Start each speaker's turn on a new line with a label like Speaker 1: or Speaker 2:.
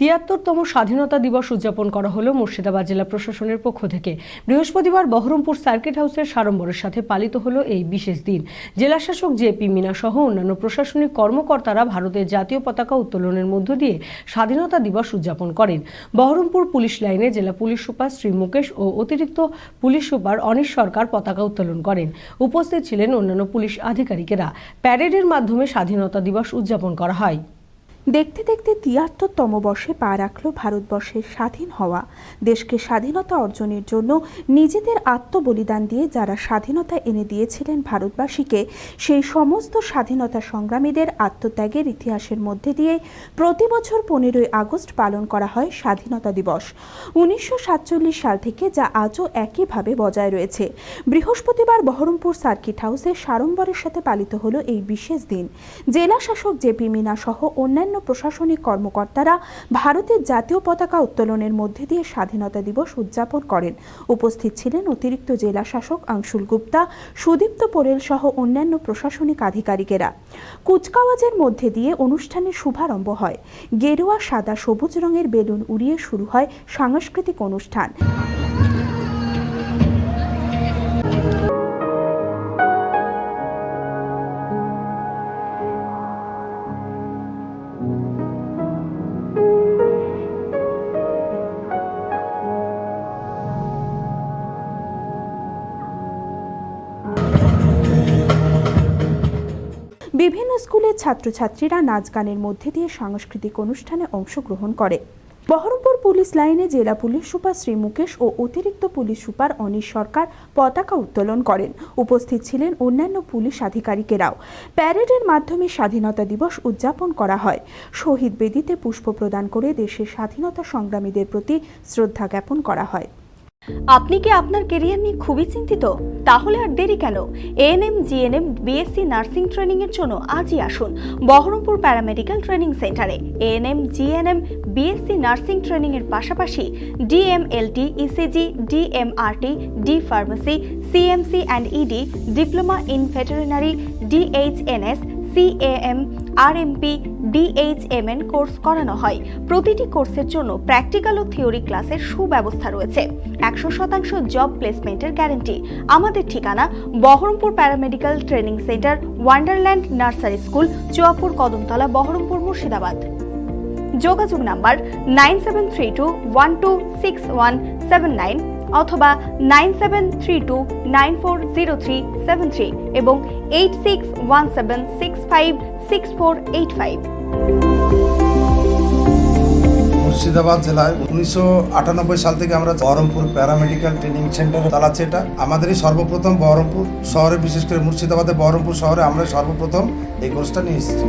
Speaker 1: ৭৩তম স্বাধীনতা দিবস উদযাপন করা হলো মুর্শিদাবাদ জেলা প্রশাসনের পক্ষ থেকে। বৃহস্পতিবার বহরমপুর সার্কিট হাউসের সাড়ম্বরের সাথে পালিত হলো এই বিশেষ দিন। জেলাশাসক জেপি মিনা সহ অন্যান্য প্রশাসনিক কর্মকর্তারা ভারতের জাতীয় পতাকা উত্তোলনের মধ্য দিয়ে স্বাধীনতা দিবস উদযাপন করেন। বহরমপুর পুলিশ লাইনে জেলা পুলিশ সুপার শ্রী মুকেশ ও অতিরিক্ত পুলিশ সুপার অনিশ সরকার পতাকা উত্তোলন করেন। উপস্থিত ছিলেন অন্যান্য পুলিশ আধিকারিকেরা। প্যারেডের মাধ্যমে স্বাধীনতা দিবস উদযাপন করা হয়।
Speaker 2: দেখতে দেখতে ৭৩তম বর্ষে পা রাখল ভারতবর্ষের স্বাধীন হওয়া। দেশকে স্বাধীনতা অর্জনের জন্য নিজেদের আত্মবলিদান দিয়ে যারা স্বাধীনতা এনে দিয়েছিলেন ভারতবাসীকে, সেই সমস্ত স্বাধীনতা সংগ্রামীদের আত্মত্যাগের ইতিহাসের মধ্যে দিয়ে প্রতি বছর ১৫ই আগস্ট পালন করা হয় স্বাধীনতা দিবস। ১৯৪৭ সাল থেকে যা আজও একইভাবে বজায় রয়েছে। বৃহস্পতিবার বহরমপুর সার্কিট হাউসে সাড়ম্বরের সাথে পালিত হলো এই বিশেষ দিন। জেলা শাসক জেপি মিনা সহ অন্যান্য প্রশাসনিক কর্মকর্তারা ভারতের জাতীয় পতাকা উত্তোলনের মধ্যে দিয়ে স্বাধীনতা দিবস উদযাপন করেন। উপস্থিত ছিলেন অতিরিক্ত জেলা শাসক আংশুল গুপ্তা, সুদীপ্ত পোরেল সহ অন্যান্য প্রশাসনিক আধিকারিকেরা। কুচকাওয়াজের মধ্যে দিয়ে অনুষ্ঠানের শুভারম্ভ হয়। গেরুয়া, সাদা, সবুজ রঙের বেলুন উড়িয়ে শুরু হয় সাংস্কৃতিক অনুষ্ঠান। বিভিন্ন স্কুলের ছাত্রছাত্রীরা নাচ গানের মধ্যে দিয়ে সাংস্কৃতিক অনুষ্ঠানে অংশগ্রহণ করে। বহরমপুর পুলিশ লাইনে জেলা পুলিশ সুপার শ্রী মুকেশ ও অতিরিক্ত পুলিশ সুপার অনিশ সরকার পতাকা উত্তোলন করেন। উপস্থিত ছিলেন অন্যান্য পুলিশ আধিকারিকেরাও। প্যারেডের মাধ্যমে স্বাধীনতা দিবস উদযাপন করা হয়। শহীদ বেদিতে পুষ্প প্রদান করে দেশের স্বাধীনতা সংগ্রামীদের প্রতি শ্রদ্ধা জ্ঞাপন করা হয়।
Speaker 3: আপনি কি আপনার ক্যারিয়ার নিয়ে খুবই চিন্তিত? তাহলে আর দেরি কেন? ANM, GNM, BSc nursing training এর জন্য আজই আসুন বহরমপুর প্যারামেডিক্যাল ট্রেনিং সেন্টারে। ANM, GNM, BSc nursing training এর পাশাপাশি DMLT, ECG, DMRT, D pharmacy, CMC and ED, diploma in veterinary, DHNS, CAM, RMP, DHMN course করানো হয়। প্রতিটি কোর্সের জন্য প্র্যাকটিক্যাল ও থিওরি ক্লাসের সুব্যবস্থা রয়েছে। ১০০% জব প্লেসমেন্টের গ্যারান্টি। আমাদের ঠিকানা Baharampur paramedical training centre, Wonderland nursery school, Chuapur Kadamtala, Baharampur, Murshidabad. যোগাযোগ নাম্বার 9732126179 অথবা 9732940373 এবং 8617656485।
Speaker 4: মুর্শিদাবাদ জেলায় ১৯৯৮ সাল থেকে আমরা বহরমপুর প্যারামেডিক্যাল ট্রেনিং সেন্টার চালাচ্ছি। এটা আমাদেরই সর্বপ্রথম বহরমপুর শহরে, বিশেষ করে মুর্শিদাবাদে বহরমপুর শহরে আমরা সর্বপ্রথম এই কোর্সটা নিয়ে এসেছি।